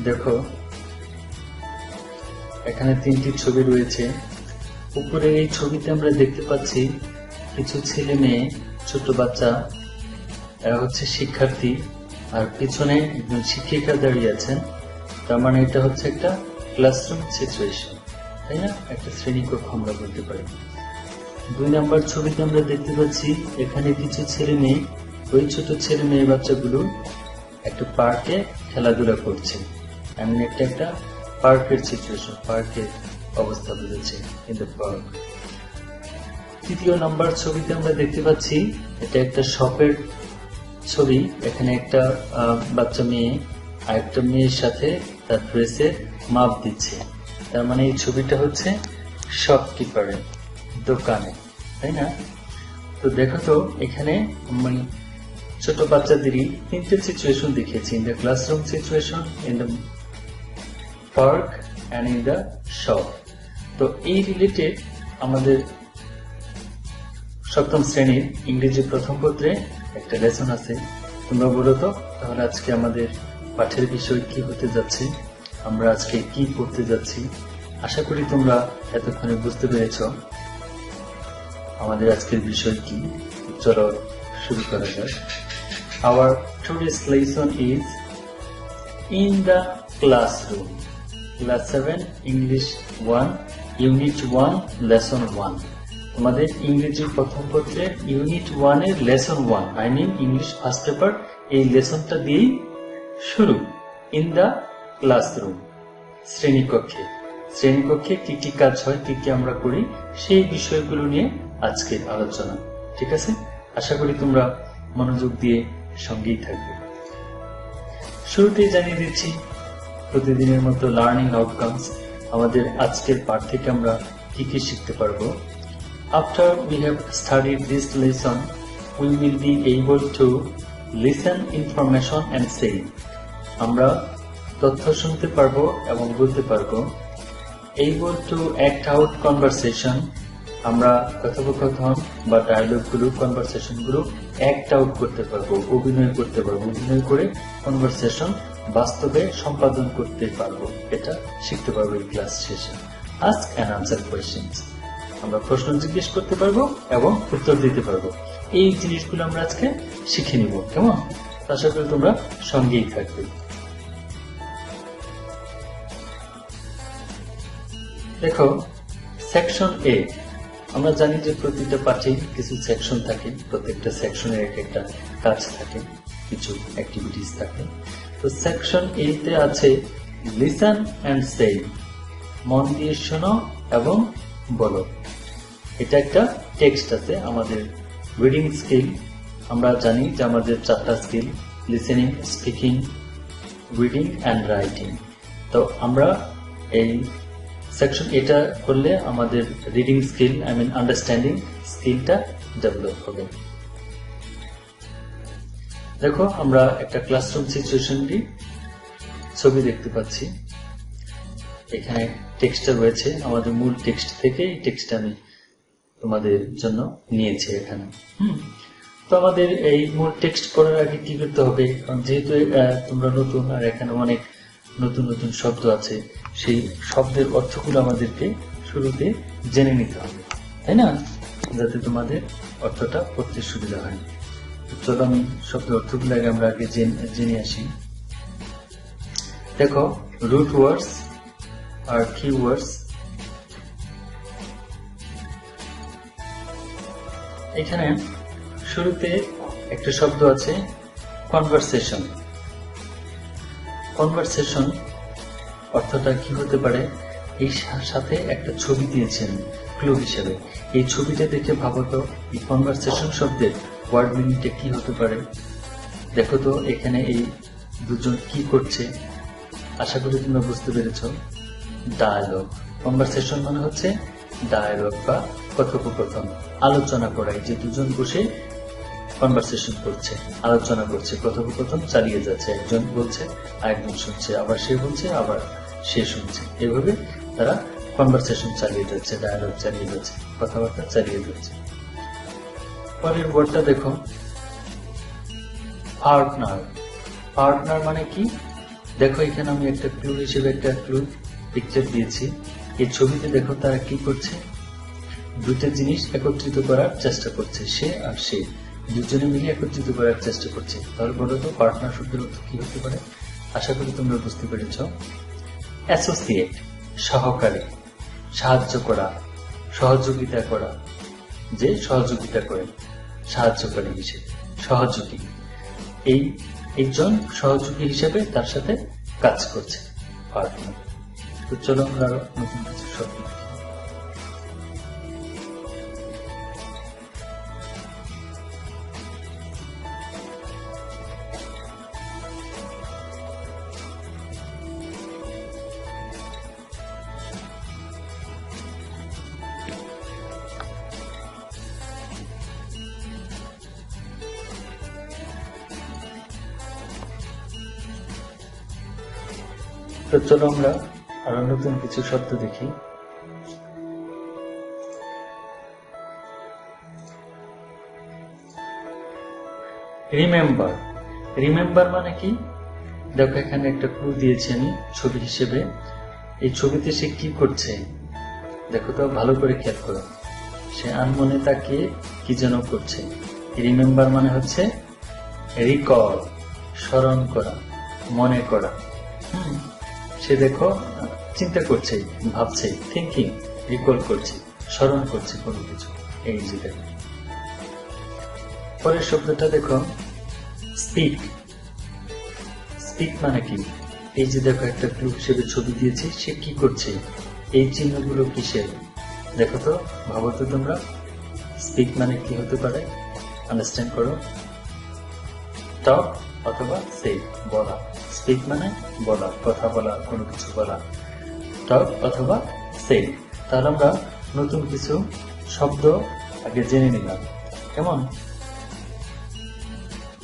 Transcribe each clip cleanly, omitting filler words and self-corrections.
দেখো এখানে তিনটি ছবি রয়েছে। উপরে এই ছবিতে আমরা দেখতে পাচ্ছি কিছু ছেলে মেয়ে, ছোট বাচ্চা, এরা হচ্ছে শিক্ষার্থী, আর পিছনে একজন শিক্ষিকা দাঁড়িয়ে আছেন। তার মানে এটা হচ্ছে একটা ক্লাসরুম সিচুয়েশন, তাই না? একটা শ্রেণীকক্ষ আমরা বলতে পারি। 2 নম্বর ছবিতে আমরা দেখতে পাচ্ছি এখানে কিছু ছেলে মেয়ে, ওই ছোট ছেলে মেয়ে বাচ্চাগুলো একটা পার্কে খেলাধুলা করছে। এমন একটা পার্কের সিচুয়েশন, পার্কের অবস্থা বুঝেছে ইন দ্য পার্ক। 3 নম্বর ছবিতে আমরা দেখতে পাচ্ছি এটা একটা শপের ছবি। এখানে একটা বাচ্চা মেয়ে আরেকটা মেয়ের সাথে তার ড্রেসের মাপ দিচ্ছে। তার মানে এই ছবিটা হচ্ছে শপকিপারের দোকানে, তাই না? তো দেখো তো এখানে আমি ছোট বাচ্চাদেরই 3টে সিচুয়েশন দেখিয়েছি, in the classroom situation, in the park and in the shop. তো এই রিলেটেড আমাদের 7ম শ্রেণীর ইংরেজি প্রথম পত্রে একটা লেসন আছে। তোমরা বলো তো তাহলে আজকে আমাদের পাঠের বিষয় কি হতে যাচ্ছে, আমরা আজকে কি পড়তে যাচ্ছি। আশা করি তোমরা এতক্ষণে বুঝতে পেরেছ আমাদের আজকের বিষয় কি। চলো শুরু করা যাক। Our today's lesson is in the classroom. Class 7 English 1 Unit 1 Lesson 1. তোমাদের ইংরেজি প্রথম পত্রের ইউনিট 1 এর lesson 1, I mean English first paper, এই লেসনটা দিয়েই শুরু। ইন দ্য ক্লাসরুম, শ্রেণীকক্ষে কি কি কাজ হয়, কি কি আমরা করি, সেই বিষয়গুলো নিয়ে আজকের আলোচনা। ঠিক আছে? আশা করি তোমরা মনোযোগ দিয়ে সঙ্গেই থাকবে। শুরুতেই জানিয়ে দিচ্ছি প্রতিদিনের মতো লার্নিং আউটকামস, আমাদের আজকের পাঠ থেকে আমরা কি কি শিখতে পারবো। After we have studied this lesson, we will be able to listen information and say. আমরা তথ্য শুনতে পারবো এবং বলতে পারবো। Able to act out conversation, আমরা কথোপকথন বা ডায়লগগুলো, কনভারসেশনগুলো অ্যাক্ট আউট করতে পারবো, অভিনয় করতে পারবো। অভিনয় করে কনভারসেশন বাস্তবে সম্পাদন করতে পারবো, এটা শিখতে পারবো এই ক্লাস শেষে। আস্ক অ্যান্ড আনসার কোয়েশ্চেন্স, আমরা প্রশ্ন জিজ্ঞেস করতে পারবো এবং উত্তর দিতে পারবো। এই জিনিসগুলো আমরা আজকে শিখে নিব, কেমন? আশা করি তোমরা সঙ্গেই থাকবে। দেখো সেকশন এ, আমরা জানি যে প্রতিটা পাঠে কিছু সেকশন থাকে, প্রত্যেকটা সেকশনের একটা কাজ থাকে, কিছু অ্যাক্টিভিটিস থাকে। তো সেকশন এ তে আছে লিসন অ্যান্ড সে, মন দিয়ে শোনো এবং বলো। এটা একটা টেক্সট আছে। আমাদের রিডিং স্কিল, আমরা জানি যে আমাদের 4টা skill, listening, speaking, reading and writing. তো আমরা এই সেকশন এটা করলে আমাদের reading skill, I mean understanding স্কিলটা ডেভেলপ হবে। দেখো আমরা একটা ক্লাসরুম সিচুয়েশনটি ছবি দেখতে পাচ্ছি। এখানে টেক্সটটা রয়েছে, আমাদের মূল টেক্সট থেকে এই টেক্সটটা আমি তোমাদের জন্য নিয়েছি এখানে। তো আমাদের এই মূল টেক্সট পড়ার আগে কি করতে হবে, কারণ যেহেতু তোমরা নতুন আর এখানে অনেক নতুন নতুন শব্দ আছে, সেই শব্দের অর্থগুলো আমাদেরকে শুরুতে জেনে নিতে হবে, তাই না? যাতে তোমাদের অর্থটা পড়তে সুবিধা হয়। চলো আমি শব্দের অর্থগুলো আমরা আগে জেনে আসি। দেখো রুট ওয়ার্ডস আর কি ওয়ার্ডস। এখানে শুরুতে একটা শব্দ আছে কনভারসেশন। কনভারসেশন অর্থটা কি হতে পারে, এই সাথে একটা ছবি দিয়েছেন ক্লু হিসেবে। এই ছবিটা দেখে ভাবো তো এই কনভারসেশন শব্দের ওয়ার্ড মিনিংটা কি হতে পারে। দেখো তো এখানে এই দুজন কি করছে, আশা করি তোমরা বুঝতে পেরেছ। ডায়ালগ, কনভারসেশন মানে হচ্ছে ডায়ালগ বা কথোপকথন, আলোচনা করাই, যে দুজন বসে কনভারসেশন করছে, আলোচনা করছে, কথোপকথন চালিয়ে যাচ্ছে, একজন বলছে আরেকজন শুনছে, আবার সে বলছে আবার সে শুনছে, এভাবে তারা কনভারসেশন চালিয়ে যাচ্ছে, ডায়ালগ চালিয়ে যাচ্ছে, কথাবার্তা চালিয়ে যাচ্ছে। পরের ওয়ার্ডটা দেখো পার্টনার। পার্টনার মানে কি? দেখো এখানে আমি একটা ক্লু হিসেবে একটা ক্লু পিকচার দিয়েছি। এই ছবিতে দেখো তারা কি করছে, দুটো জিনিস একত্রিত করার চেষ্টা করছে, সে আর সে দুজনে মিলে একত্রিত করার চেষ্টা করছে। তাহলে বলো তো পার্টনার শব্দের অর্থ কি হতে পারে? আশা করি তোমরা বুঝতে পেরেছ। অ্যাসোসিয়েট, সহকারী, সাহায্য করা, সহযোগিতা করা, যে সহযোগিতা করে, সাহায্যকারী হিসেবে, সহযোগী। এই একজন সহযোগী হিসেবে তার সাথে কাজ করছে পার্টনার। তো চলো আমরা আরো নতুন কিছু শব্দ দেখি। তো চলো আমরা আরো নতুন কিছু শব্দ দেখি। রিমেম্বার, রিমেম্বার মানে কি? দেখো এখানে একটা ক্লু দিয়েছি আমি ছবি হিসেবে। এই ছবিতে সে কি করছে দেখো তো, ভালো করে খেয়াল করো। সে আনমনে তাকে কি যেন করছে। রিমেম্বার মানে হচ্ছে রিকল, স্মরণ করা, মনে করা। সে দেখো চিন্তা করছে, ভাবছে, থিঙ্কিং, রিকল করছে, স্মরণ করছে কোনো কিছু। এই যে দেখো পরের শব্দটা দেখো, স্পিক। স্পিক মানে কি? এই যে দেখো একটা ক্লু হিসেবে ছবি দিয়েছি, সে কি করছে, এই চিহ্নগুলো কিসের দেখো তো, ভাবো তো তোমরা। স্পিক মানে কি হতে পারে? আন্ডারস্ট্যান্ড করো। টক অথবা সে, বলা। স্পিক মানে বলা, কথা বলা, কোনো কিছু বলা। টক অথবা সে। তাহলে আমরা নতুন কিছু শব্দ আগে জেনে নিলাম, কেমন?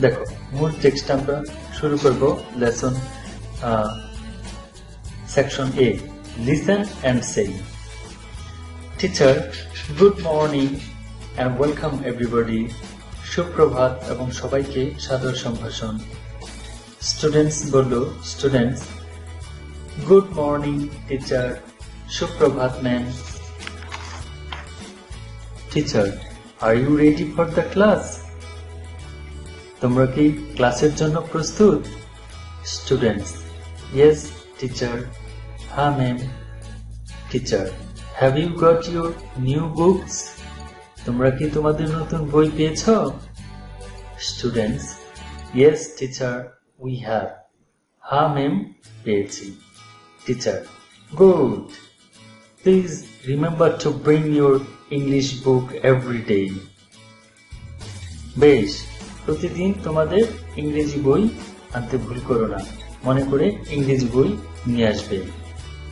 দেখো মূল টেক্সট আমরা শুরু করব। Lesson section A, listen and say. Teacher, good morning and welcome everybody. সুপ্রভাত এবং সবাইকে সাদর সম্ভাষণ। স্টুডেন্টস বলল, স্টুডেন্টস। Good morning teacher. সুপ্রভাত ma'am. Teacher, are you ready for the class? তোমরা কি ক্লাসের জন্য প্রস্তুত? Students, yes teacher. হ্যাঁ ma'am. Teacher, have you got your new books? তোমরা কি তোমাদের নতুন বই পেয়েছ? Students, yes teacher, we have. হ্যাঁ ম্যাম, পেয়েছি। Teacher, good. Please remember to bring your English book every day. বেশ, প্রতিদিন তোমাদের ইংরেজি বই আনতে ভুল করো না, মনে করে ইংরেজি বই নিয়ে আসবে।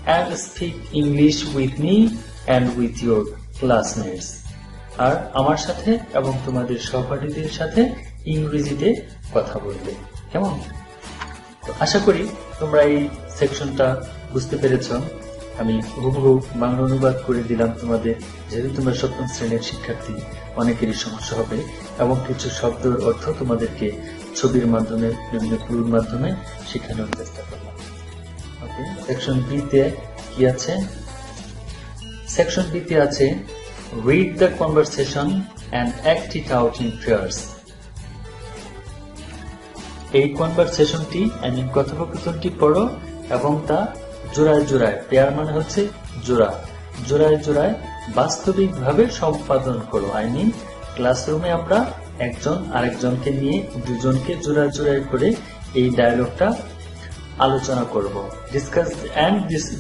And speak English with me and with your classmates. আর আমার সাথে এবং তোমাদের সহপাঠীদের সাথে ইংরেজিতে কথা বলবে, কেমন? তো আশা করি তোমরা এই সেকশনটা বুঝতে পেরেছ। আমি হুবহু বাংলা অনুবাদ করে দিলাম তোমাদের, যেহেতু তোমরা সপ্তম শ্রেণীর শিক্ষার্থী, অনেকেরই সমস্যা হবে, এবং কিছু শব্দের অর্থ তোমাদেরকে ছবির মাধ্যমে, বিভিন্ন ক্লুর মাধ্যমে শেখানোর চেষ্টা করলাম। ওকে, সেকশন বি তে কি আছে? সেকশন বি তে আছে, read the conversation and act it out in pairs. এই কনভারসেশনটি, কথোপকথনটি পড়ো এবং তা জোড়ায় জোড়ায়, পেয়ার মানে হচ্ছে জোড়া, জোড়ায় জোড়ায় বাস্তবিকভাবে সম্পাদন করো। ক্লাসরুমে আমরা একজন আরেকজনকে নিয়ে দুজনকে জোড়ায় জোড়ায় করে এই ডায়লগটা আলোচনা করব।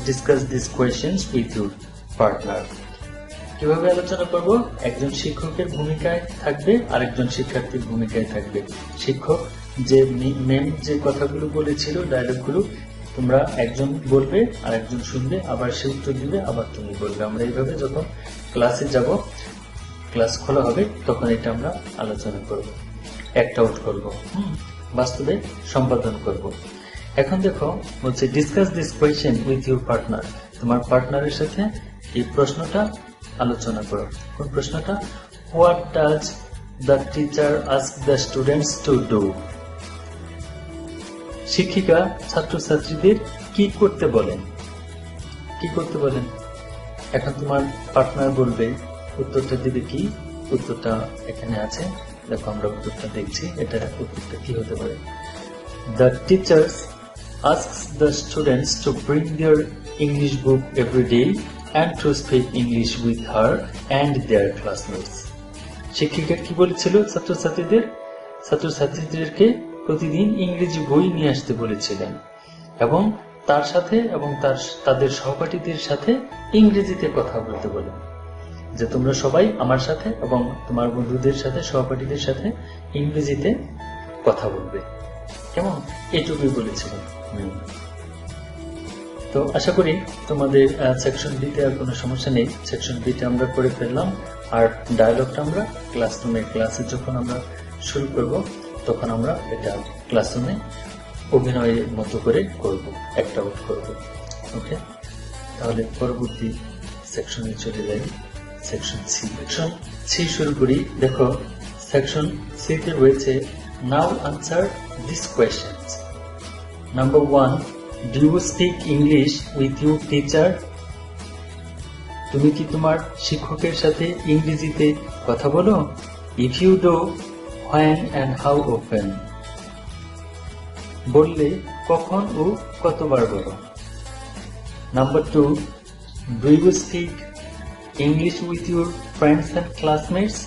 Discuss this questions with your partner. কিভাবে আলোচনা করব? একজন শিক্ষকের ভূমিকায় থাকবে, আরেকজন শিক্ষার্থীর ভূমিকায় থাকবে। শিক্ষক যে মেম যে কথাগুলো বলেছিল, ডায়লগগুলো, তোমরা একজন বলবে, আরেকজন শুনবে, আবার সে উত্তর দিবে, আবার তুমি বলবে। আমরা এইভাবে যখন ক্লাসে যাব, ক্লাস খোলা হবে, তখন এটা আমরা আলোচনা করব, অ্যাক্ট আউট করব, বাস্তবে সম্পাদন করব। এখন দেখো বলছে, discuss this question with your partner. তোমার পার্টনারের সাথে এই প্রশ্নটা আলোচনা করো। কোন প্রশ্নটা? What does the teacher ask the students to do? শিক্ষিকা ছাত্রছাত্রীদের কি করতে বলেন? কি করতে বলেন? এখন তোমার পার্টনার বলবে, উত্তরটা দিবে কি? উত্তরটা এখানে আছে, দেখো আমরা উত্তরটা দেখছি, এটা উত্তরটা কি হতে পারে? The teachers asks the students to bring their English book every day and to speak English with her and their classmates. শিক্ষিকা কি বলেছিল ছাত্রছাত্রীদেরকে প্রতিদিন ইংরেজি বই নিয়ে আসতে বলেছিলেন এবং তার সাথে এবং তাদের সহপাঠীদের সাথে ইংরেজিতে কথা বলতে বলেন, যে তোমরা সবাই আমার সাথে এবং তোমার বন্ধুদের সাথে সহপাঠীদের সাথে ইংরেজিতে কথা বলবে। কেমন? এটুকুই বলেছিলেন। তো আশা করি তোমাদের সেকশন বিতে আর কোনো সমস্যা নেই। সেকশন বিতে আমরা করে ফেললাম, আর ডায়ালগটা আমরা ক্লাসে যখন আমরা শুরু করব তখন আমরা এটা ক্লাসরুমে অভিনয়ের মতো করে করব, অ্যাক্ট আউট করব। ওকে, তাহলে পরবর্তী সেকশনে চলে যাই। সেকশন সি শুরু করি। দেখো সেকশন সি তে রয়েছে now answer this questions. Number 1, do you speak English with your teacher? তুমি কি তোমার শিক্ষকের সাথে ইংরেজিতে কথা বলো? If you do, when and how often? বললে কখন ও কতবার বলো? Number 2, do you speak English with your friends and classmates?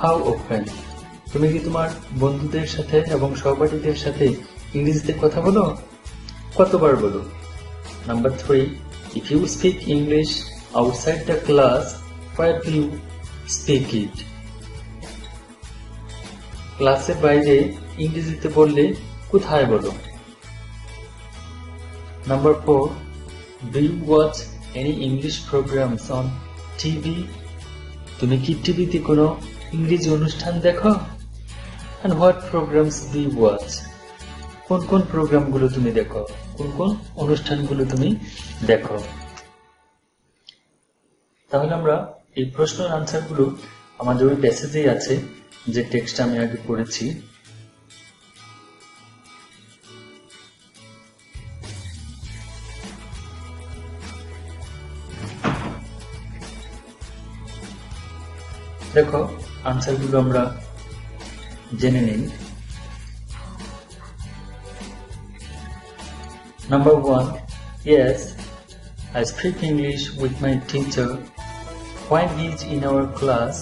How often? তুমি কি তোমার বন্ধুদের সাথে এবং সহপাঠীদের সাথে ইংরেজিতে কথা বলো? কতবার বলো? Number 3, if you speak English outside the class, where do you speak it? ক্লাসের বাইরে ইংরেজিতে বললে কোথায় বলো? Number 4, do you watch any English programs on TV? তুমি কি টিভিতে কোনো ইংরেজি অনুষ্ঠান দেখো? And what programs do you watch? কোন কোন প্রোগ্রামগুলো তুমি দেখো? কোন কোন অনুষ্ঠানগুলো তুমি দেখো? তাহলে আমরা এই প্রশ্নের আনসারগুলো আমাদের ওই প্যাসেজেই আছে, যে টেক্সট আমি আগে পড়েছি। দেখো আনসারগুলো আমরা জেনে নিই। Number 1, yes, I speak English with my teacher. When he is in our class,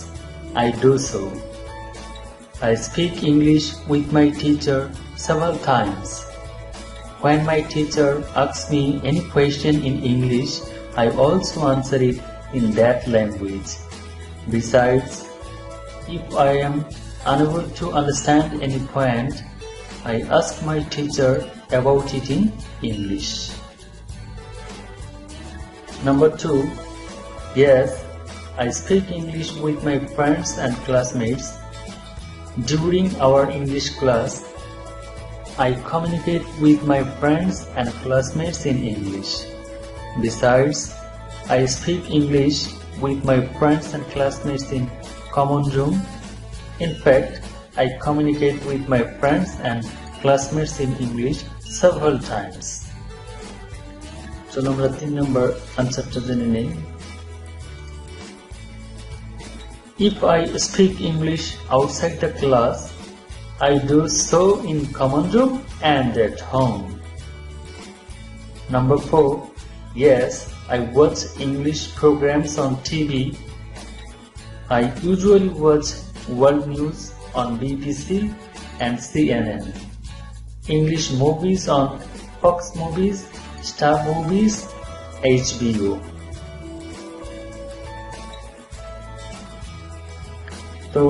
I do so. I speak English with my teacher several times. When my teacher asks me any question in English, I also answer it in that language. Besides, if I am unable to understand any point, I ask my teacher about it in English. Number 2, yes, I speak English with my friends and classmates. During our English class, I communicate with my friends and classmates in English. Besides, I speak English with my friends and classmates in common room. In fact, I communicate with my friends and classmates in English several times. চলো আমরা 3 নম্বর আনসারটা জেনে নেই। If I speak English outside the class, I do so in common room and at home. Number 4, yes, I watch English programs on TV. I usually watch world news on BBC and CNN. English movies on Fox Movies, Star Movies, HBO. তো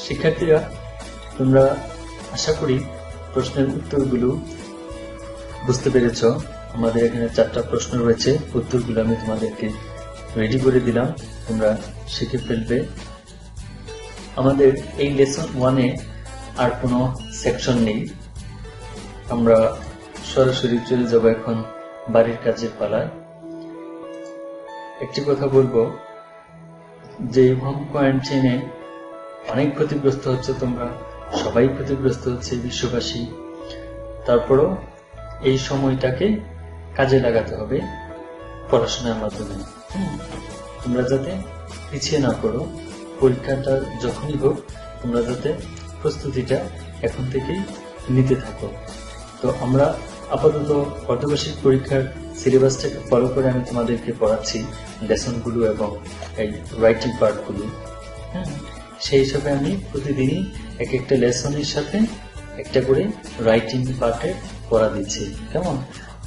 শিক্ষার্থীরা, তোমরা আশা করি প্রশ্নের উত্তরগুলো বুঝতে পেরেছ। আমাদের এখানে 4টা প্রশ্ন রয়েছে, উত্তরগুলো আমি তোমাদেরকে রেডি করে দিলাম, তোমরা শিখে ফেলবে। আমাদের এই লেসন 1-এ আর কোনো সেকশন নেই, আমরা সরাসরি চলে যাব এখন বাড়ির কাজের পালায়। একটি কথা বলবো, যে হোম কোয়ারেন্টাইনে অনেক ক্ষতিগ্রস্ত হচ্ছে, তোমরা সবাই ক্ষতিগ্রস্ত হচ্ছে, বিশ্ববাসী। তারপরও এই সময়টাকে কাজে লাগাতে হবে পড়াশোনার মাধ্যমে। তোমরা যাতে পিছিয়ে না পড়ো, পরীক্ষাটা যখনই হোক তোমরা যাতে প্রস্তুতিটা এখন থেকেই নিতে থাকো। তো আমরা আপাতত অর্ধবার্ষিক পরীক্ষার সিলেবাসটাকে ফলো করে আমি তোমাদেরকে পড়াচ্ছি লেসনগুলো এবং এই রাইটিং পার্টগুলো। সেই হিসাবে আমি প্রতিদিনই এক একটা লেসনের সাথে একটা করে রাইটিং পার্টে পড়া দিচ্ছি। কেমন?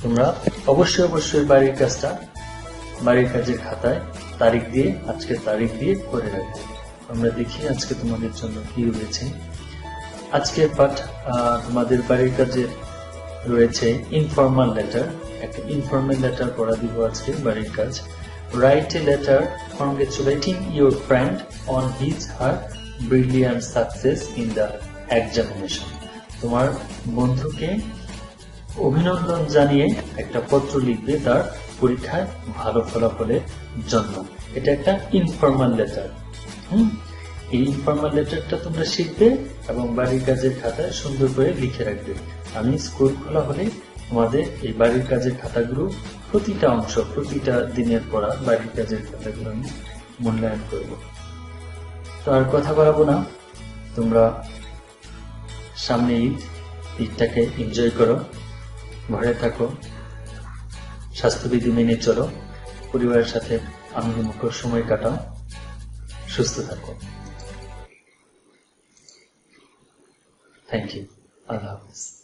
তোমরা অবশ্যই বাড়ির কাজের খাতায় আজকের তারিখ দিয়ে করে রাখবে। আমরা দেখি আজকে তোমাদের জন্য কি রয়েছে। আজকের পাঠ তোমাদের বাড়ির কাজে রয়েছে ইনফর্মাল লেটার। একটা ইনফর্মাল লেটার পড়া দিব আজকে বাড়ির কাজ। Write a letter কংগ্রেচুলেটিং your friend on his her brilliant success in the examination. তোমার বন্ধুকে অভিনন্দন জানিয়ে একটা পত্র লিখবে তার পরীক্ষায় ভালো ফলাফলের জন্য। এটা একটা ইনফর্মাল লেটার। এই ইনফর্মাল লেটারটা তোমরা শিখবে এবং বাড়ির কাজের খাতায় সুন্দর করে লিখে রাখবে। আমি স্কুল খোলা হলে তোমাদের এই বাড়ির কাজের খাতাগুলো প্রতিটা অংশ, প্রতিটা দিনের পড়া বাড়ির কাজের খাতাগুলো আমি মূল্যায়ন করব। তো আর কথা বাড়াবো না, তোমরা সামনে ঈদটাকে এনজয় করো, ঘরে থাকো, স্বাস্থ্যবিধি মেনে চলো, পরিবারের সাথে আনন্দমুখর সময় কাটাও, সুস্থ থাকো। Thank you. আল্লাহ হাফিজ।